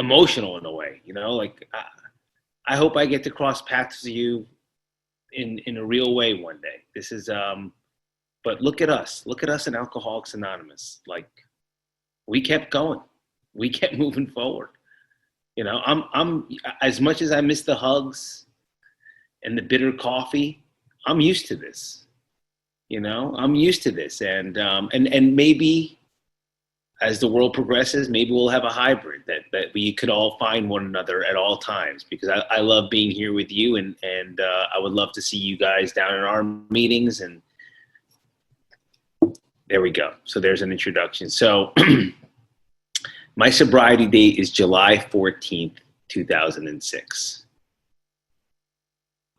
emotional in a way, you know, like I hope I get to cross paths with you in a real way one day. This is, but look at us in Alcoholics Anonymous. Like we kept going, we kept moving forward. You know, I'm as much as I miss the hugs and the bitter coffee, I'm used to this. You know, I'm used to this, and maybe as the world progresses, maybe we'll have a hybrid that we could all find one another at all times, because I love being here with you, and I would love to see you guys down in our meetings. And there we go. So there's an introduction. So my sobriety date is July 14th, 2006.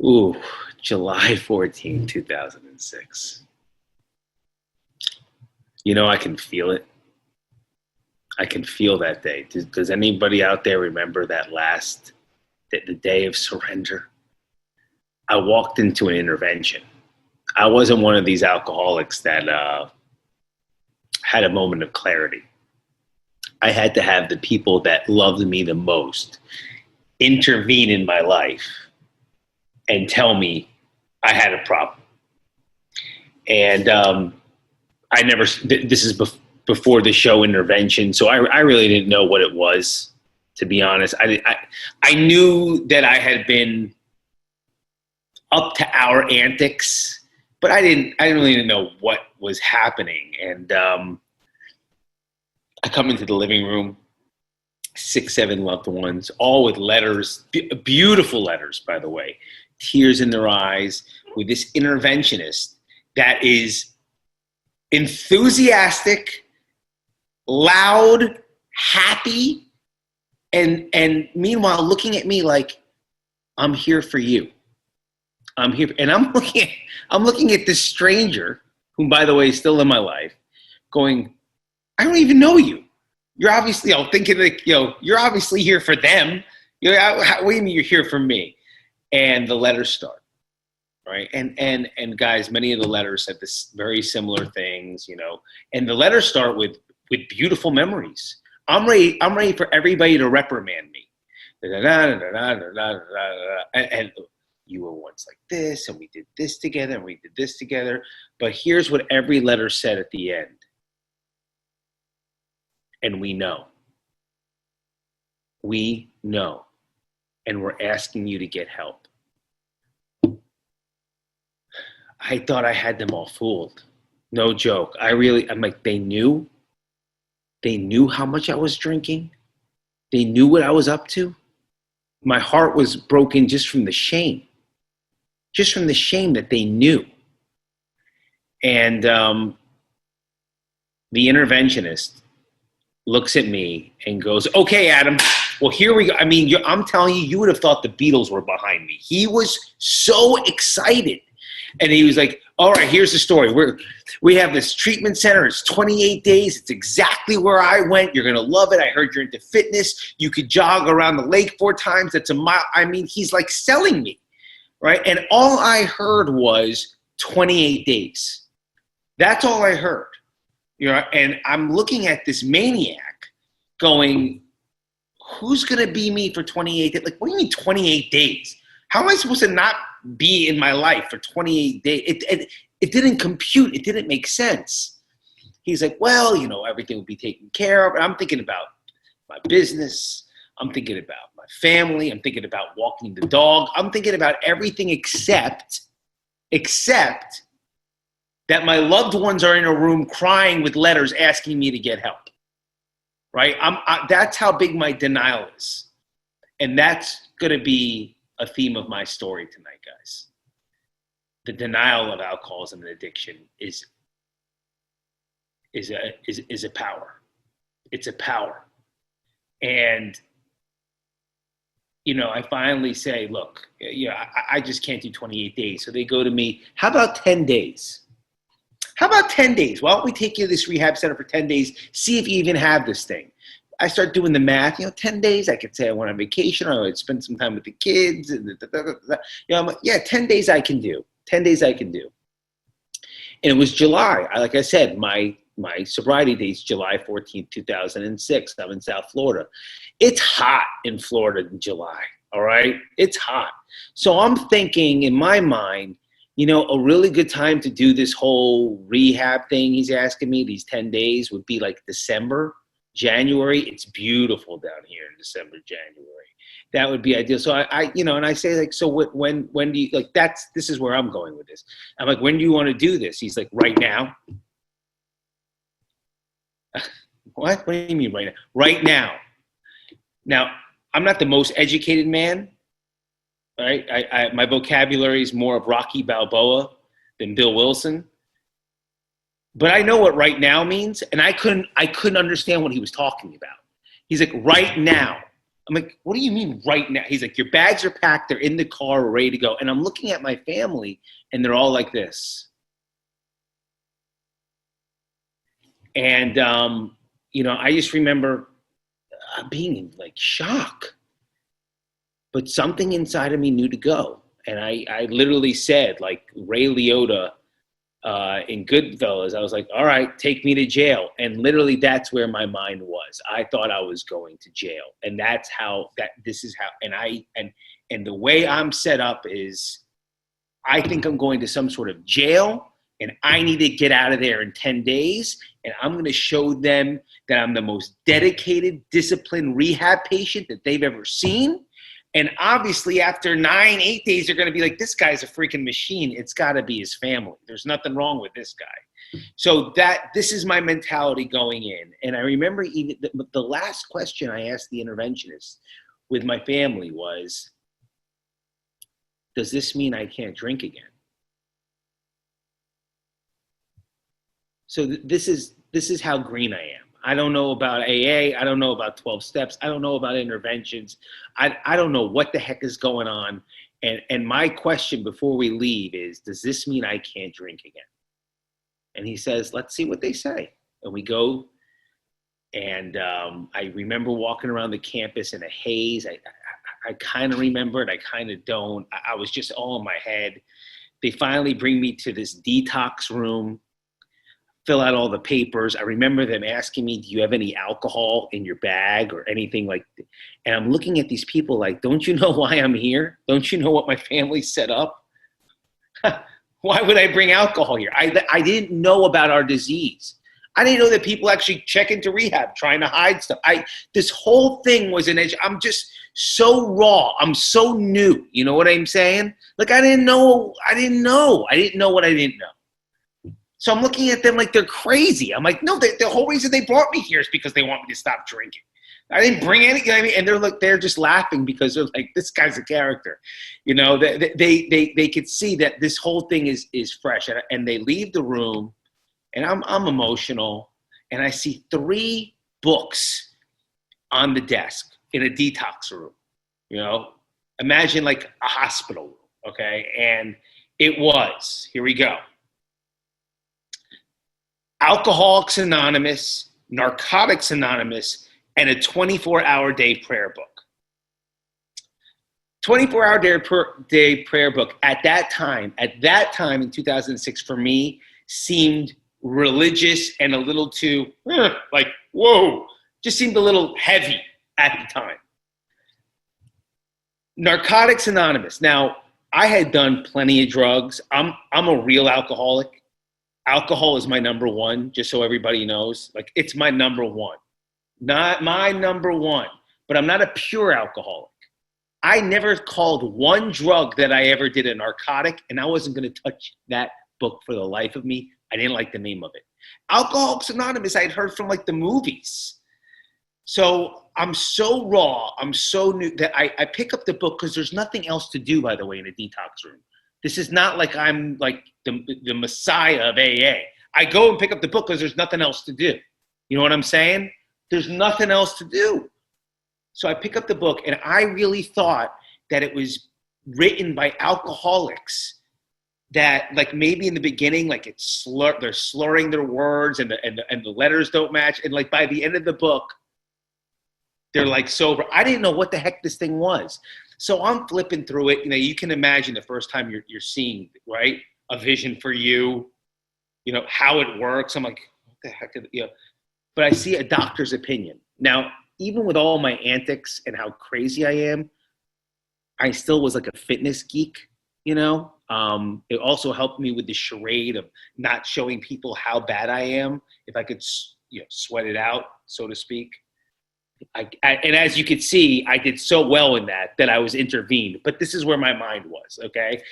Ooh, July 14th, 2006. You know, I can feel it. I can feel that day. Does anybody out there remember that the day of surrender? I walked into an intervention. I wasn't one of these alcoholics that had a moment of clarity. I had to have the people that loved me the most intervene in my life and tell me I had a problem. And this is before the show intervention, so I really didn't know what it was, to be honest. I knew that I had been up to our antics, but I didn't really know what was happening. And I come into the living room, 6, 7 loved ones, all with letters, beautiful letters, by the way, tears in their eyes, with this interventionist that is enthusiastic, loud, happy, and meanwhile looking at me like, I'm here for you. I'm here. And I'm looking at this stranger, whom, by the way, is still in my life, going, I don't even know you. You're obviously, thinking like, you're obviously here for them. What do you mean you're here for me? And the letters start, right? And guys, many of the letters said this very similar things, and the letters start with beautiful memories. I'm ready for everybody to reprimand me. And you were once like this, and we did this together, and we did this together. But here's what every letter said at the end. And we know. We know. And we're asking you to get help. I thought I had them all fooled. No joke. I'm like, they knew. They knew how much I was drinking. They knew what I was up to. My heart was broken just from the shame. Just from the shame that they knew. And the interventionist looks at me and goes, okay, Adam, well, here we go. I mean, I'm telling you, you would have thought the Beatles were behind me. He was so excited. And he was like, all right, here's the story. We have this treatment center. It's 28 days. It's exactly where I went. You're going to love it. I heard you're into fitness. You could jog around the lake 4 times. That's a mile. I mean, he's like selling me, right? And all I heard was 28 days. That's all I heard. And I'm looking at this maniac going, who's going to be me for 28 days? Like, what do you mean 28 days? How am I supposed to not be in my life for 28 days? It didn't compute. It didn't make sense. He's like, well, everything will be taken care of. And I'm thinking about my business. I'm thinking about my family. I'm thinking about walking the dog. I'm thinking about everything except that my loved ones are in a room crying with letters asking me to get help, right? That's how big my denial is. And that's going to be a theme of my story tonight, guys. The denial of alcoholism and addiction is a power. It's a power. And, I finally say, look, I just can't do 28 days. So they go to me, how about 10 days? How about 10 days? Why don't we take you to this rehab center for 10 days, see if you even have this thing. I start doing the math, 10 days, I could say I went on vacation, or I would spend some time with the kids. And I'm like, yeah, 10 days I can do. 10 days I can do. And it was July. Like I said, my my sobriety date's July 14th, 2006. I'm in South Florida. It's hot in Florida in July. All right. It's hot. So I'm thinking in my mind, you know, a really good time to do this whole rehab thing he's asking me, these 10 days would be like December, January. It's beautiful down here in December, January. That would be ideal. So I you know, and I say like, so when do you, like, this is where I'm going with this. I'm like, when do you want to do this? He's like, right now. What do you mean right now? Right now. Now, I'm not the most educated man. Right? My vocabulary is more of Rocky Balboa than Bill Wilson. But I know what right now means, and I couldn't understand what he was talking about. He's like, right now. I'm like, what do you mean right now? He's like, your bags are packed, they're in the car, ready to go. And I'm looking at my family, and they're all like this. And, you know, I just remember being in like shock. But something inside of me knew to go. And I literally said, like Ray Liotta in Goodfellas, I was like, all right, take me to jail. And literally that's where my mind was. I thought I was going to jail. And that's how, this is how, and the way I'm set up is I think I'm going to some sort of jail and I need to get out of there in 10 days. And I'm going to show them that I'm the most dedicated, disciplined rehab patient that they've ever seen. And obviously after 9-8 days, they're going to be like, this guy's a freaking machine. It's got to be his family. There's nothing wrong with this guy. So this is my mentality going in. And I remember even the last question I asked the interventionist with my family was, does this mean I can't drink again? So this is how green I am. I don't know about AA. I don't know about 12 steps. I don't know about interventions. I don't know what the heck is going on. And my question before we leave is, does this mean I can't drink again? And he says, let's see what they say. And we go. And I remember walking around the campus in a haze. I kind of remember it. I kind of don't. I was just all in my head. They finally bring me to this detox room, fill out all the papers. I remember them asking me, do you have any alcohol in your bag or anything like that? And I'm looking at these people like, don't you know why I'm here? Don't you know what my family set up? Why would I bring alcohol here? I didn't know about our disease. I didn't know that people actually check into rehab trying to hide stuff. This whole thing was an edge. I'm just so raw. I'm so new. You know what I'm saying? Like I didn't know what I didn't know. So I'm looking at them like they're crazy. I'm like, no, the whole reason they brought me here is because they want me to stop drinking. I didn't bring anything. I mean, and they're just laughing because they're like, this guy's a character. You know, they could see that this whole thing is fresh. And they leave the room, and I'm emotional. And I see 3 books on the desk in a detox room. You know, imagine like a hospital room, okay? And it was, here we go. Alcoholics Anonymous, Narcotics Anonymous, and a 24-hour day prayer book. 24-hour day prayer book at that time in 2006 for me seemed religious and a little too, like, whoa, just seemed a little heavy at the time. Narcotics Anonymous. Now, I had done plenty of drugs. I'm a real alcoholic. Alcohol is my number one, just so everybody knows. Like, it's my number one. Not my number one, but I'm not a pure alcoholic. I never called one drug that I ever did a narcotic, and I wasn't going to touch that book for the life of me. I didn't like the name of it. Alcoholics Anonymous, I'd heard from like the movies. So I'm so raw, I'm so new that I pick up the book because there's nothing else to do, by the way, in a detox room. This is not like I'm like the messiah of AA. I go and pick up the book because there's nothing else to do. You know what I'm saying? There's nothing else to do. So I pick up the book, and I really thought that it was written by alcoholics that, like, maybe in the beginning, like they're slurring their words and the letters don't match. And like by the end of the book, they're like sober. I didn't know what the heck this thing was. So I'm flipping through it. You know, you can imagine the first time you're seeing, right, a vision for you, you know, how it works. I'm like, the heck, but I see a doctor's opinion. Now, even with all my antics and how crazy I am, I still was like a fitness geek, you know? It also helped me with the charade of not showing people how bad I am, if I could, sweat it out, so to speak. And as you could see, I did so well in that I was intervened. But this is where my mind was, okay?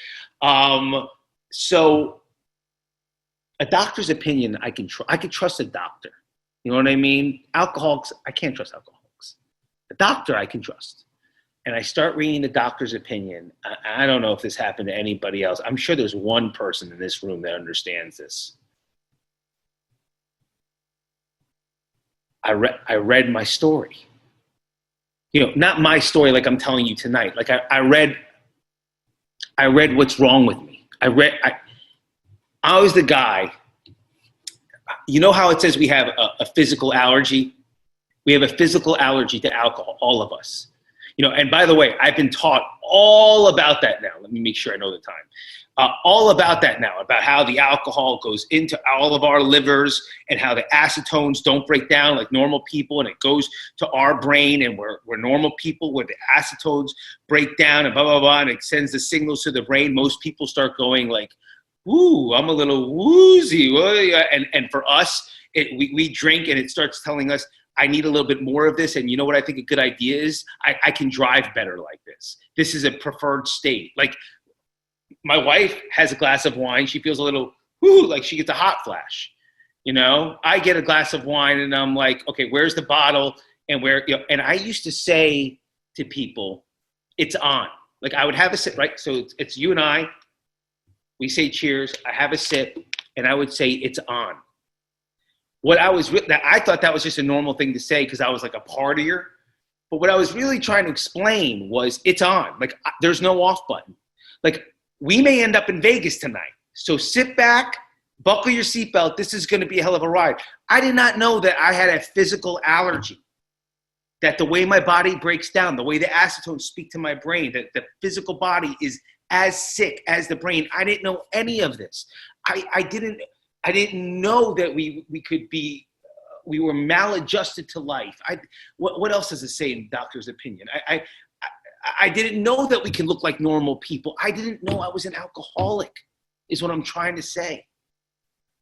So a doctor's opinion, I could trust a doctor. You know what I mean? Alcoholics, I can't trust alcoholics. A doctor, I can trust. And I start reading the doctor's opinion. I don't know if this happened to anybody else. I'm sure there's one person in this room that understands this. I read my story. Not my story like I'm telling you tonight. Like I read what's wrong with me. I was the guy. You know how it says we have a physical allergy? We have a physical allergy to alcohol, all of us. And by the way, I've been taught all about that now. Let me make sure I know the time. All about that now, about how the alcohol goes into all of our livers and how the acetones don't break down like normal people, and it goes to our brain, and we're normal people where the acetones break down and blah, blah, blah, and it sends the signals to the brain. Most people start going like, ooh, I'm a little woozy. And for us, we drink and it starts telling us, I need a little bit more of this. And you know what I think a good idea is? I can drive better like this. This is a preferred state. Like my wife has a glass of wine. She feels a little, like she gets a hot flash. I get a glass of wine and I'm like, okay, where's the bottle? And and I used to say to people, it's on. Like I would have a sip, right? So it's you and I, we say cheers. I have a sip and I would say it's on. I thought that was just a normal thing to say because I was like a partier. But what I was really trying to explain was it's on. Like there's no off button. Like we may end up in Vegas tonight. So sit back, buckle your seatbelt. This is going to be a hell of a ride. I did not know that I had a physical allergy. That the way my body breaks down, the way the acetones speak to my brain, that the physical body is as sick as the brain. I didn't know any of this. I didn't know that we were maladjusted to life. What else does it say in doctor's opinion? I didn't know that we can look like normal people. I didn't know I was an alcoholic, is what I'm trying to say.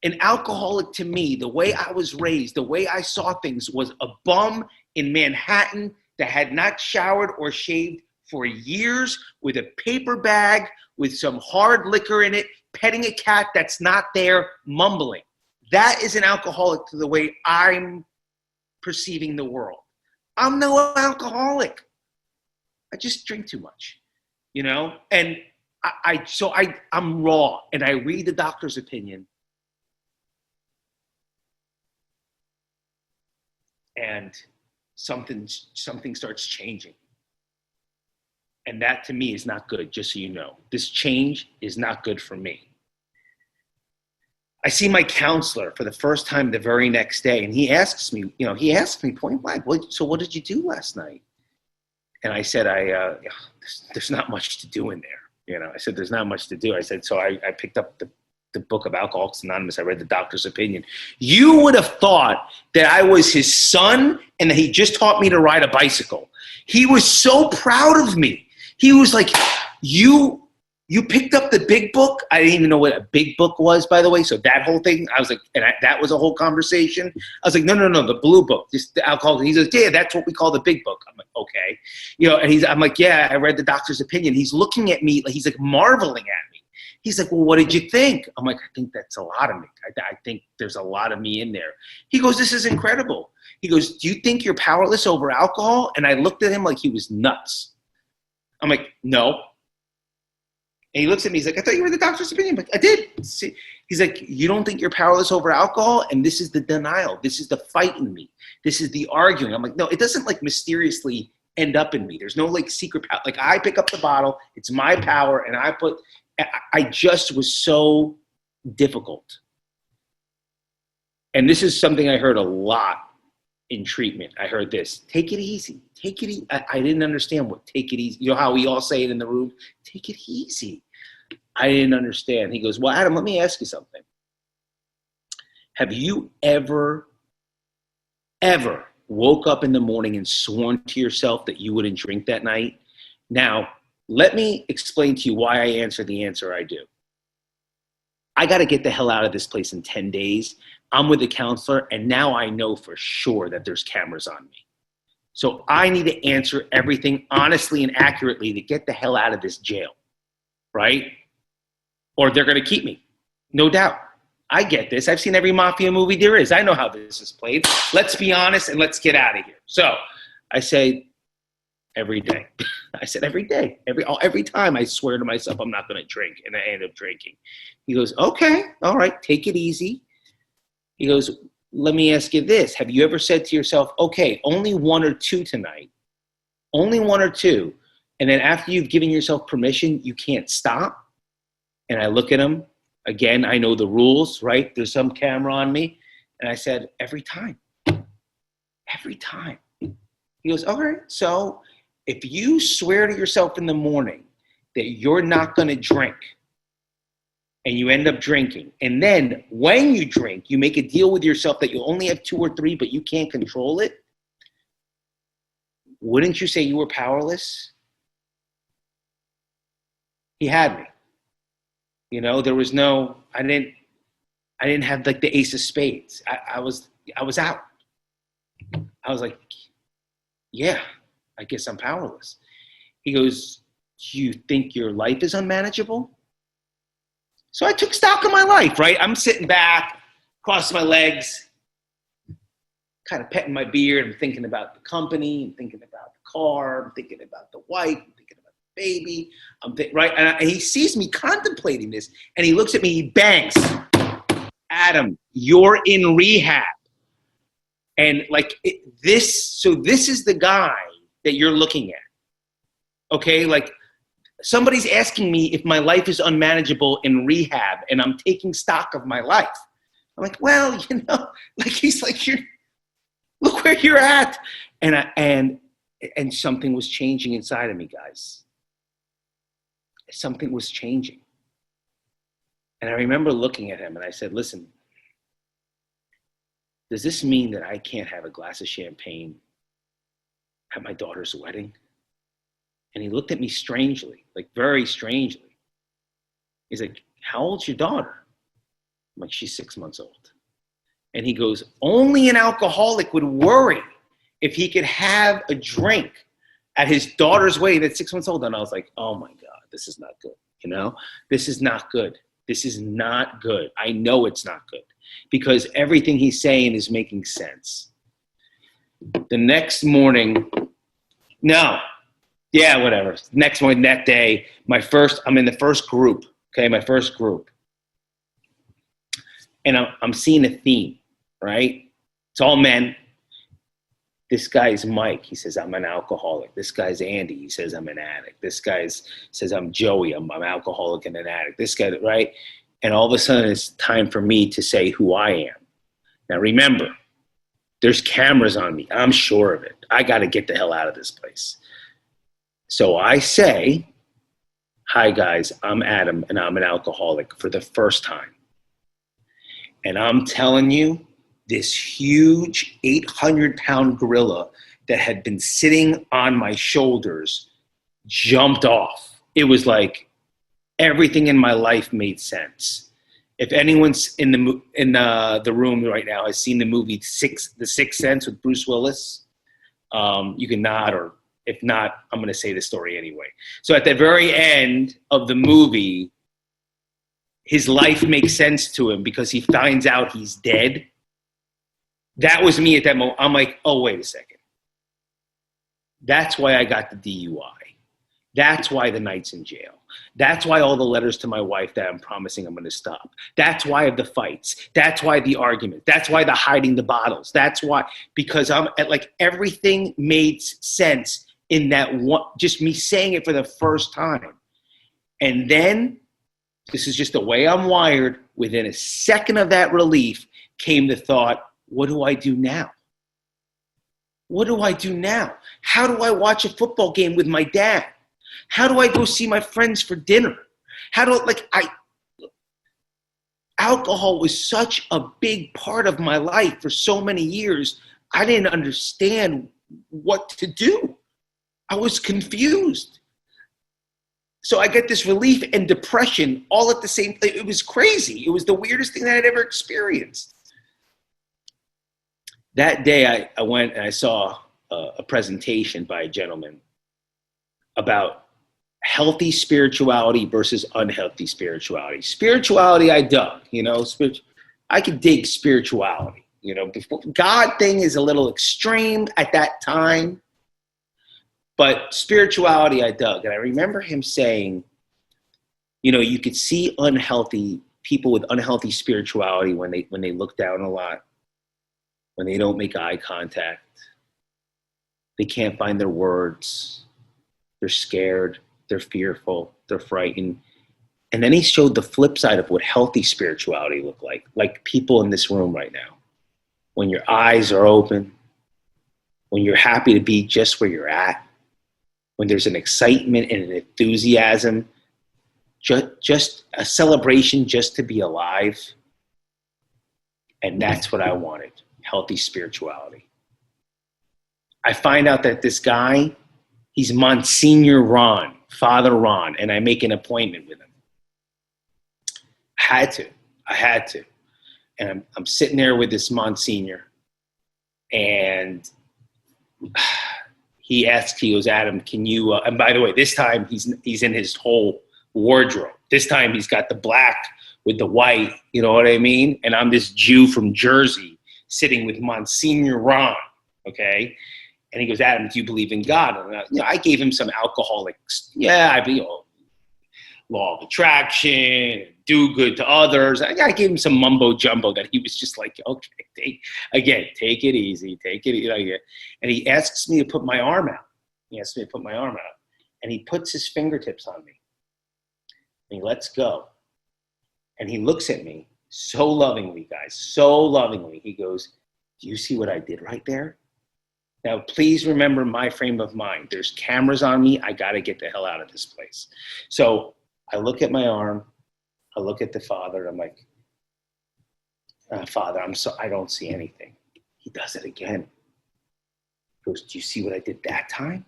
An alcoholic to me, the way I was raised, the way I saw things, was a bum in Manhattan that had not showered or shaved for years, with a paper bag with some hard liquor in it, petting a cat that's not there, mumbling. That is an alcoholic to the way I'm perceiving the world. I'm no alcoholic. I just drink too much, And I'm raw, and I read the doctor's opinion, and something starts changing. And that to me is not good, just so you know. This change is not good for me. I see my counselor for the first time the very next day, and he asks me point blank, so what did you do last night? And I said, there's not much to do in there. I said, there's not much to do. I said, so I picked up the book of Alcoholics Anonymous. I read the doctor's opinion. You would have thought that I was his son and that he just taught me to ride a bicycle. He was so proud of me. He was like, you picked up the big book? I didn't even know what a big book was, by the way. So that whole thing, I was like, that was a whole conversation. I was like, no, the blue book, just the alcohol. He says, yeah, that's what we call the big book. I'm like, okay. And I'm like, yeah, I read the doctor's opinion. He's looking at me, like he's like marveling at me. He's like, well, what did you think? I'm like, I think that's a lot of me. I think there's a lot of me in there. He goes, this is incredible. He goes, do you think you're powerless over alcohol? And I looked at him like he was nuts. I'm like, no. And he looks at me, he's like, I thought you read the doctor's opinion. I'm like, I did. See? He's like, you don't think you're powerless over alcohol? And this is the denial. This is the fight in me. This is the arguing. I'm like, no, it doesn't like mysteriously end up in me. There's no like secret power. Like I pick up the bottle, it's my power, and I just was so difficult. And this is something I heard a lot in treatment. I heard this, take it easy. Take it easy. I didn't understand what take it easy. You know how we all say it in the room? Take it easy. I didn't understand. He goes, well, Adam, let me ask you something. Have you ever woke up in the morning and sworn to yourself that you wouldn't drink that night? Now, let me explain to you why I answer the answer I do. I got to get the hell out of this place in 10 days. I'm with a counselor, and now I know for sure that there's cameras on me. So I need to answer everything honestly and accurately to get the hell out of this jail, right? Or they're going to keep me, no doubt. I get this. I've seen every mafia movie there is. I know how this is played. Let's be honest and let's get out of here. So I say every day. I said every day. Every time I swear to myself I'm not going to drink, and I end up drinking. He goes, okay, all right, take it easy. He goes, let me ask you this. Have you ever said to yourself, okay, only one or two tonight, only one or two, and then after you've given yourself permission, you can't stop? And I look at him. Again, I know the rules, right? There's some camera on me. And I said, every time. Every time. He goes, all right, so if you swear to yourself in the morning that you're not going to drink, and you end up drinking, and then when you drink, you make a deal with yourself that you'll only have 2 or 3, but you can't control it, wouldn't you say you were powerless? He had me. You know, there was no, I didn't have like the ace of spades. I was out. I was like, yeah, I guess I'm powerless. He goes, do you think your life is unmanageable? So I took stock of my life, right? I'm sitting back, crossing my legs, kind of petting my beard. I'm thinking about the company. I'm thinking about the car. I'm thinking about the wife. I'm thinking about the baby. Right? And he sees me contemplating this, and he looks at me. He bangs. Adam, you're in rehab. And like this is the guy that you're looking at. Okay? Like, somebody's asking me if my life is unmanageable in rehab, and I'm taking stock of my life. I'm like, well, you know, like he's like, look where you're at. And something was changing inside of me, guys. Something was changing. And I remember looking at him and I said, listen, does this mean that I can't have a glass of champagne at my daughter's wedding? And he looked at me strangely, like very strangely. He's like, how old's your daughter? I'm like, she's 6 months old. And he goes, only an alcoholic would worry if he could have a drink at his daughter's wedding that's 6 months old. And I was like, oh my God, this is not good. You know, this is not good. This is not good. I know it's not good because everything he's saying is making sense. The next morning, whatever. Next morning, that day, I'm in the first group, okay, my first group. And I'm seeing a theme, right? It's all men. This guy's Mike. He says, I'm an alcoholic. This guy's Andy. He says, I'm an addict. This guy says, I'm Joey. I'm alcoholic and an addict. This guy, right? And all of a sudden, it's time for me to say who I am. Now, remember, there's cameras on me. I'm sure of it. I got to get the hell out of this place. So I say, hi guys, I'm Adam and I'm an alcoholic for the first time. And I'm telling you, this huge 800-pound gorilla that had been sitting on my shoulders jumped off. It was like everything in my life made sense. If anyone's in the room right now has seen the movie The Sixth Sense with Bruce Willis, you can nod, or if not, I'm going to say the story anyway. So at the very end of the movie, his life makes sense to him because he finds out he's dead. That was me at that moment. I'm like, oh, wait a second. That's why I got the DUI. That's why the night's in jail. That's why all the letters to my wife that I'm promising I'm going to stop. That's why of the fights. That's why the argument. That's why the hiding the bottles. That's why, because I'm like, everything made sense in that one, just me saying it for the first time. And then, this is just the way I'm wired, within a second of that relief came the thought, what do I do now? What do I do now? How do I watch a football game with my dad? How do I go see my friends for dinner? How do alcohol was such a big part of my life for so many years. I didn't understand what to do. I was confused. So I get this relief and depression all at the same time. It was crazy. It was the weirdest thing that I'd ever experienced. That day I went and I saw a presentation by a gentleman about healthy spirituality versus unhealthy spirituality. Spirituality I dug, I could dig spirituality. Before, God thing is a little extreme at that time, but spirituality I dug. And I remember him saying, you could see unhealthy people with unhealthy spirituality when they look down a lot, when they don't make eye contact, they can't find their words, they're scared, they're fearful, they're frightened. And then he showed the flip side of what healthy spirituality looked like people in this room right now. When your eyes are open, when you're happy to be just where you're at, when there's an excitement and an enthusiasm, just a celebration just to be alive. And that's what I wanted, healthy spirituality. I find out that this guy, he's Monsignor Ron, Father Ron, and I make an appointment with him. I had to. And I'm sitting there with this Monsignor, and he goes, Adam, can you, and by the way, this time he's in his whole wardrobe. This time he's got the black with the white, you know what I mean? And I'm this Jew from Jersey sitting with Monsignor Ron, okay? And he goes, Adam, do you believe in God? And I gave him some alcoholics. Yeah, law of attraction, do good to others. I gave him some mumbo jumbo that he was just like, okay, take it easy. And he asks me to put my arm out. And he puts his fingertips on me. And he lets go. And he looks at me so lovingly, guys, so lovingly. He goes, do you see what I did right there? Now, please remember my frame of mind. There's cameras on me. I got to get the hell out of this place. So I look at my arm. I look at the Father. I'm like, Father, I don't see anything. He does it again. He goes, do you see what I did that time?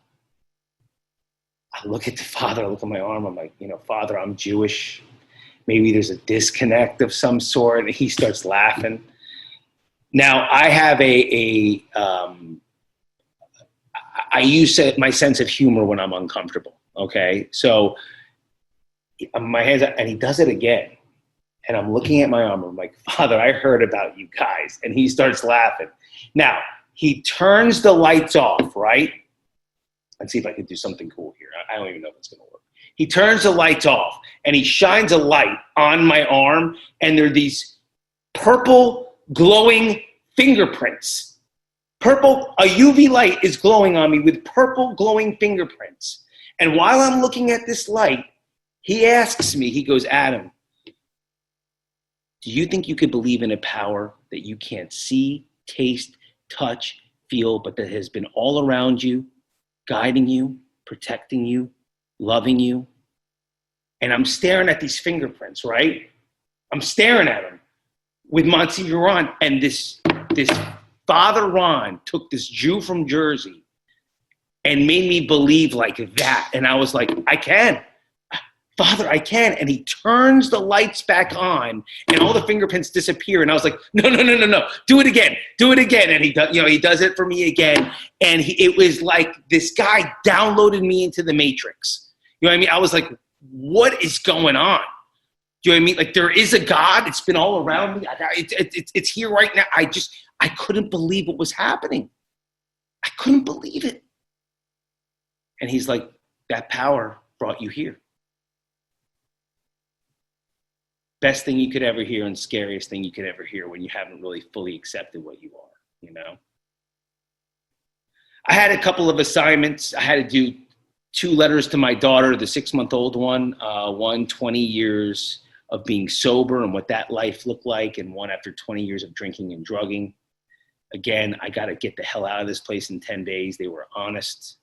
I look at the Father. I look at my arm. I'm like, Father, I'm Jewish. Maybe there's a disconnect of some sort. And he starts laughing. Now, I have I use my sense of humor when I'm uncomfortable, okay? So my hands up, and he does it again. And I'm looking at my arm. I'm like, Father, I heard about you guys. And he starts laughing. Now, he turns the lights off, right? Let's see if I can do something cool here. I don't even know if it's going to work. He turns the lights off, and he shines a light on my arm, and there are these purple glowing fingerprints. A UV light is glowing on me with purple glowing fingerprints. And while I'm looking at this light, he asks me, he goes, Adam, do you think you could believe in a power that you can't see, taste, touch, feel, but that has been all around you, guiding you, protecting you, loving you? And I'm staring at these fingerprints, right? I'm staring at them with Monsignor Ron, and this Father Ron took this Jew from Jersey and made me believe like that. And I was like, I can. Father, I can. And he turns the lights back on and all the fingerprints disappear. And I was like, no. Do it again. And he does it for me again. And it was like this guy downloaded me into the Matrix. You know what I mean? I was like, what is going on? Do you know what I mean? Like, there is a God. It's been all around me. It's here right now. I couldn't believe what was happening. I couldn't believe it. And he's like, that power brought you here. Best thing you could ever hear and scariest thing you could ever hear when you haven't really fully accepted what you are, I had a couple of assignments. I had to do 2 letters to my daughter, the 6-month-old one, 20 years of being sober and what that life looked like, and one after 20 years of drinking and drugging. Again, I got to get the hell out of this place in 10 days. They were honest.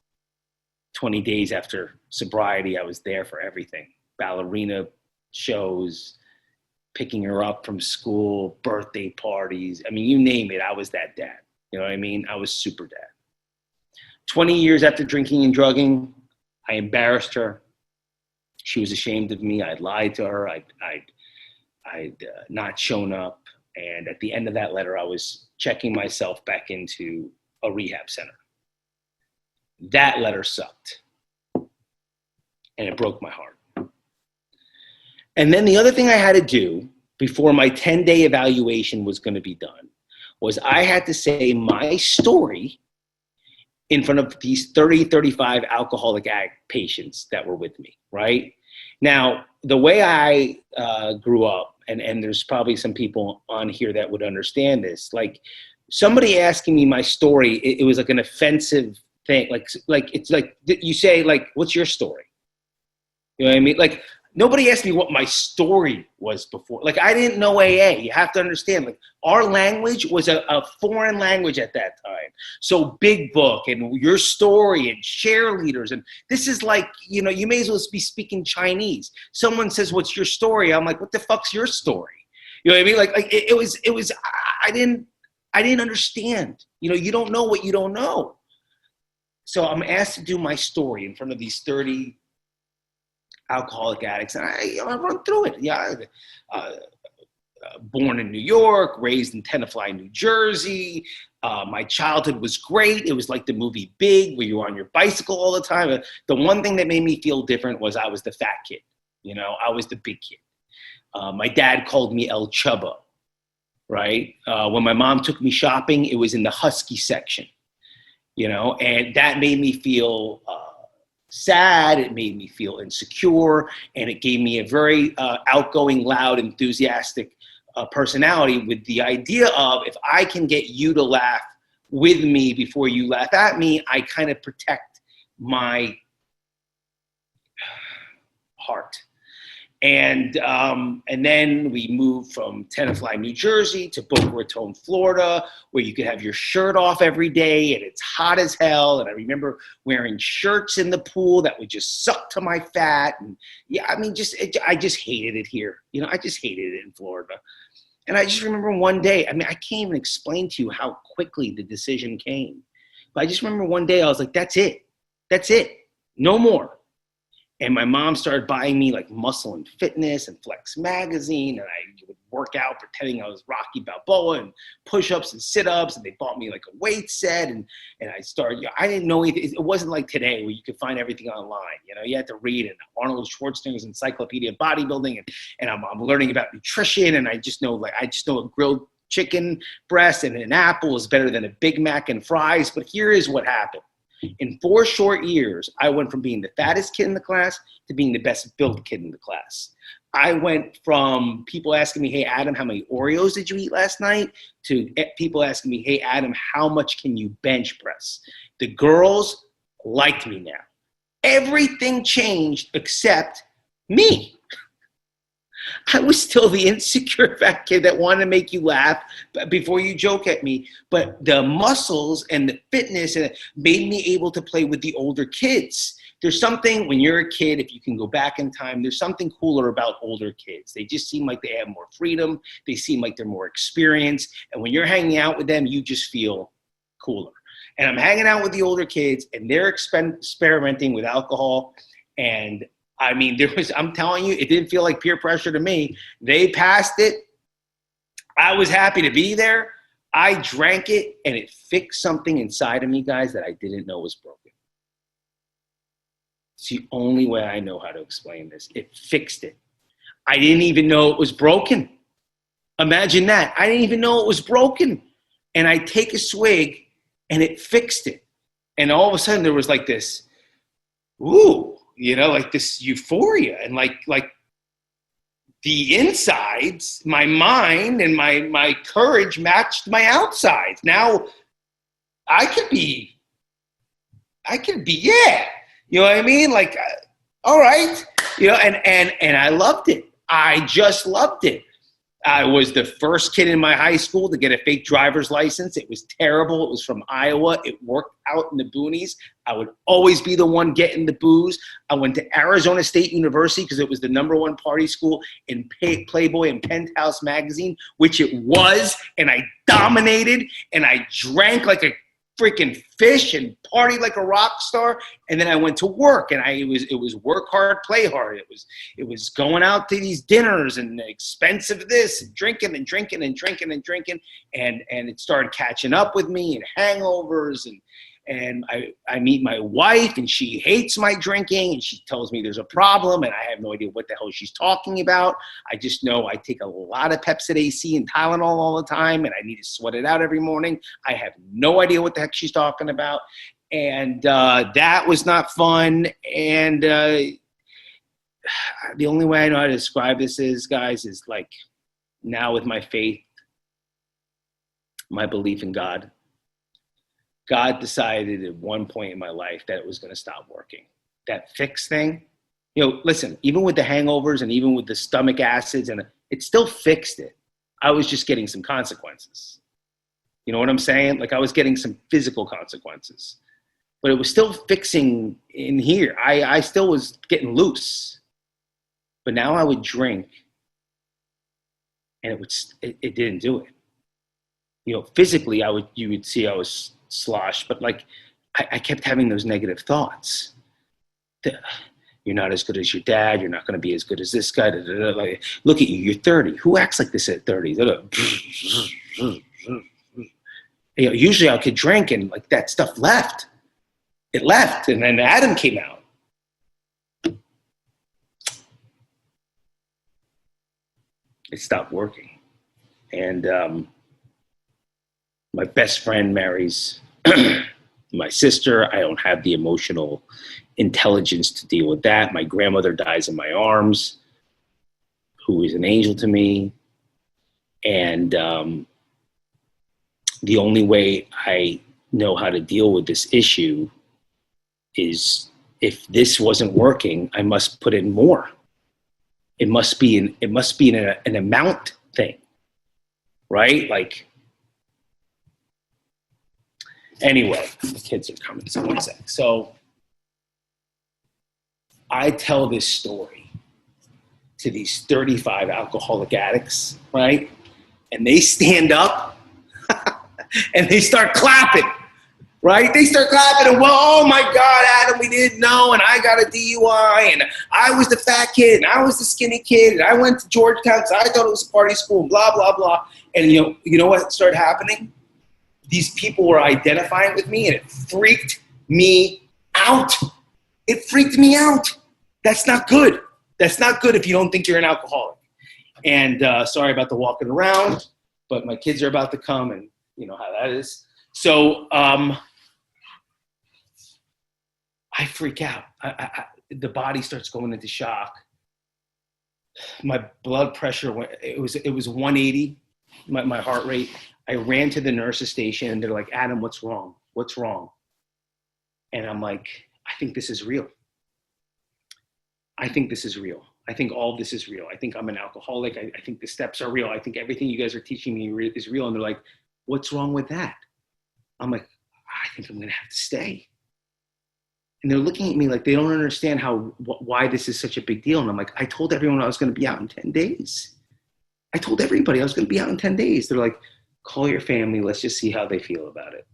20 days after sobriety, I was there for everything. Ballerina shows, picking her up from school, birthday parties. I mean, you name it, I was that dad. You know what I mean? I was super dad. 20 years after drinking and drugging, I embarrassed her. She was ashamed of me. I'd lied to her. I'd not shown up. And at the end of that letter, I was checking myself back into a rehab center. That letter sucked. And it broke my heart. And then the other thing I had to do before my 10-day evaluation was going to be done was I had to say my story in front of these 30, 35 alcoholic addict patients that were with me, right? Now, the way I grew up, and there's probably some people on here that would understand this, like somebody asking me my story, it was like an offensive thing. Like it's like you say, like, what's your story? You know what I mean? Like, nobody asked me what my story was before. Like, I didn't know AA. You have to understand, like, our language was a foreign language at that time. So big book and your story and cheerleaders. And this is like, you know, you may as well be speaking Chinese. Someone says, what's your story? I'm like, what the fuck's your story? You know what I mean? Like it was, I didn't understand. You know, you don't know what you don't know. So I'm asked to do my story in front of these 30 alcoholic addicts, and I run through it. Yeah, born in New York, raised in Tenafly, New Jersey. My childhood was great. It was like the movie Big, where you were on your bicycle all the time. The one thing that made me feel different was I was the fat kid. You know, I was the big kid. My dad called me El Chubbo, right? When my mom took me shopping, it was in the husky section, you know, and that made me feel sad. It made me feel insecure, and it gave me a very outgoing, loud, enthusiastic personality, with the idea of, if I can get you to laugh with me before you laugh at me, I kind of protect my heart. And then we moved from Tenafly, New Jersey to Boca Raton, Florida, where you could have your shirt off every day and it's hot as hell. And I remember wearing shirts in the pool that would just suck to my fat. And yeah, I mean, I just hated it here. You know, I just hated it in Florida. And I just remember one day, I mean, I can't even explain to you how quickly the decision came. But I just remember one day I was like, that's it. That's it. No more. And my mom started buying me like Muscle and Fitness and Flex magazine. And I would work out pretending I was Rocky Balboa, and push-ups and sit-ups. And they bought me like a weight set. And I started, you know, I didn't know anything. It wasn't like today where you could find everything online. You know, you had to read Arnold Schwarzenegger's Encyclopedia of Bodybuilding. And I'm learning about nutrition. And I just know a grilled chicken breast and an apple is better than a Big Mac and fries. But here is what happened. In 4 short years, I went from being the fattest kid in the class to being the best built kid in the class. I went from people asking me, hey, Adam, how many Oreos did you eat last night? To people asking me, hey, Adam, how much can you bench press? The girls liked me now. Everything changed except me. I was still the insecure fat kid that wanted to make you laugh before you joke at me. But the muscles and the fitness made me able to play with the older kids. There's something, when you're a kid, if you can go back in time, there's something cooler about older kids. They just seem like they have more freedom. They seem like they're more experienced. And when you're hanging out with them, you just feel cooler. And I'm hanging out with the older kids, and they're experimenting with alcohol. And I mean, I'm telling you, it didn't feel like peer pressure to me. They passed it. I was happy to be there. I drank it, and it fixed something inside of me, guys, that I didn't know was broken. It's the only way I know how to explain this. It fixed it. I didn't even know it was broken. Imagine that. I didn't even know it was broken. And I take a swig, and it fixed it. And all of a sudden, there was like this, ooh, you know, like this euphoria, and like the insides, my mind and my courage matched my outsides. Now I could be, yeah. You know what I mean? Like, all right, you know, and I loved it. I just loved it. I was the first kid in my high school to get a fake driver's license. It was terrible. It was from Iowa. It worked out in the boonies. I would always be the one getting the booze. I went to Arizona State University because it was the #1 party school in Playboy and Penthouse magazine, which it was, and I dominated, and I drank like a freaking fish and partied like a rock star. And then I went to work, and it was work hard, play hard. It was going out to these dinners and expensive this and drinking and drinking and drinking and drinking. And it started catching up with me and hangovers. And I meet my wife, and she hates my drinking, and she tells me there's a problem, and I have no idea what the hell she's talking about. I just know I take a lot of Pepsid AC and Tylenol all the time, and I need to sweat it out every morning. I have no idea what the heck she's talking about. And that was not fun. And the only way I know how to describe this is, guys, is like now with my faith, my belief in God. God decided at one point in my life that it was going to stop working. That fix thing, listen, even with the hangovers and even with the stomach acids, and it still fixed it. I was just getting some consequences. You know what I'm saying? Like I was getting some physical consequences, but it was still fixing in here. I still was getting loose, but now I would drink, and it didn't do it. Physically, you would see I was sloshed, but like I kept having those negative thoughts. You're not as good as your dad. You're not going to be as good as this guy. Like, look at you. You're 30. Who acts like this at 30? Usually I could drink and like that stuff left. It left, and then Adam came out. It stopped working, and my best friend marries my sister. I don't have the emotional intelligence to deal with that. My grandmother dies in my arms, who is an angel to me. And the only way I know how to deal with this issue is if this wasn't working, I must put in more. It must be an amount thing, right? Like, anyway, the kids are coming, so one sec. So I tell this story to these 35 alcoholic addicts, right? And they stand up and they start clapping, right? They start clapping and, well, oh my God, Adam, we didn't know, and I got a DUI, and I was the fat kid, and I was the skinny kid, and I went to Georgetown because I thought it was a party school, and blah, blah, blah. And you know what started happening? These people were identifying with me, and it freaked me out. It freaked me out. That's not good. That's not good if you don't think you're an alcoholic. And sorry about the walking around, but my kids are about to come, and you know how that is. So I freak out. The body starts going into shock. My blood pressure went. It was 180. My heart rate. I ran to the nurse's station, and they're like, Adam, what's wrong? What's wrong? And I'm like, I think this is real. I think this is real. I think all of this is real. I think I'm an alcoholic. I think the steps are real. I think everything you guys are teaching me is real. And they're like, what's wrong with that? I'm like, I think I'm going to have to stay. And they're looking at me like they don't understand why this is such a big deal. And I'm like, I told everyone I was going to be out in 10 days. I told everybody I was going to be out in 10 days. They're like, call your family. Let's just see how they feel about it.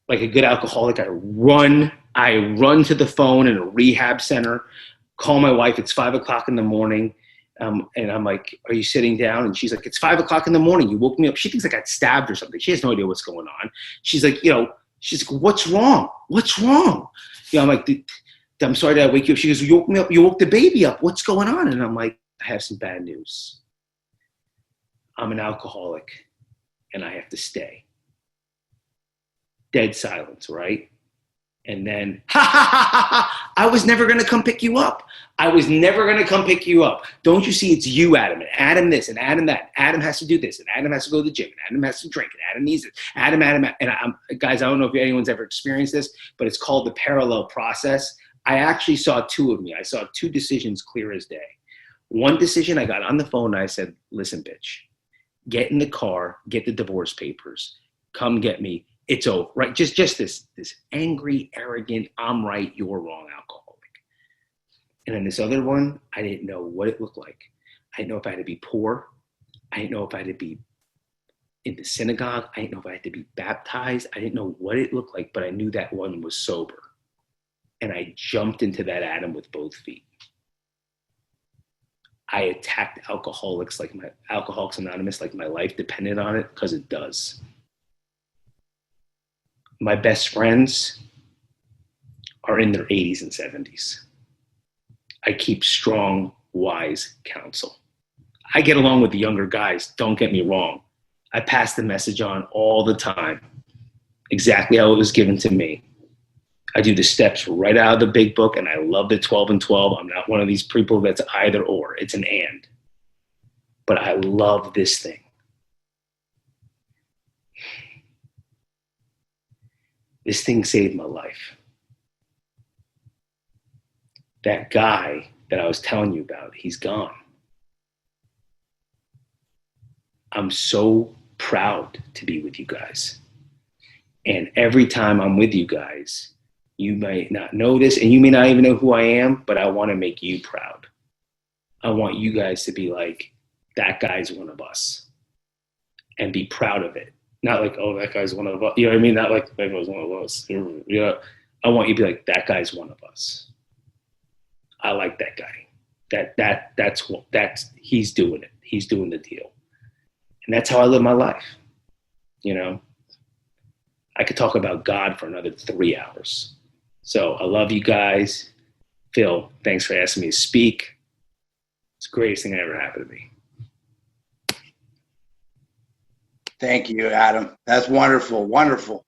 Like a good alcoholic, I run to the phone in a rehab center, call my wife. It's 5:00 in the morning. And I'm like, are you sitting down? And she's like, it's 5:00 in the morning. You woke me up. She thinks I got stabbed or something. She has no idea what's going on. She's like, she's like, what's wrong? What's wrong? I'm like, I'm sorry that I wake you up. She goes, you woke me up. You woke the baby up. What's going on? And I'm like, I have some bad news. I'm an alcoholic and I have to stay. Dead silence, right? And then, I was never going to come pick you up. I was never going to come pick you up. Don't you see it's you, Adam, and Adam this, and Adam that. Adam has to do this, and Adam has to go to the gym, and Adam has to drink, and Adam needs it. Adam. And guys, I don't know if anyone's ever experienced this, but it's called the parallel process. I actually saw two of me. I saw two decisions clear as day. One decision, I got on the phone and I said, listen, bitch, get in the car, get the divorce papers, come get me. It's over, right? Just this angry, arrogant, I'm right, you're wrong alcoholic. And then this other one, I didn't know what it looked like. I didn't know if I had to be poor. I didn't know if I had to be in the synagogue. I didn't know if I had to be baptized. I didn't know what it looked like, but I knew that one was sober. And I jumped into that Adam with both feet. I attacked Alcoholics Anonymous like my life depended on it, because it does. My best friends are in their 80s and 70s. I keep strong, wise counsel. I get along with the younger guys, don't get me wrong. I pass the message on all the time, exactly how it was given to me. I do the steps right out of the big book, and I love the 12 and 12. I'm not one of these people that's either or. It's an and. But I love this thing. This thing saved my life. That guy that I was telling you about, he's gone. I'm so proud to be with you guys. And every time I'm with you guys, you might not know this, and you may not even know who I am, but I want to make you proud. I want you guys to be like, that guy's one of us, and be proud of it. Not like, oh, that guy's one of us. You know what I mean? Not like, that guy's one of us. You know, I want you to be like, that guy's one of us. I like that guy. That's he's doing it. He's doing the deal. And that's how I live my life. You know, I could talk about God for another 3 hours. So I love you guys. Phil, thanks for asking me to speak. It's the greatest thing that ever happened to me. Thank you, Adam. That's wonderful. Wonderful.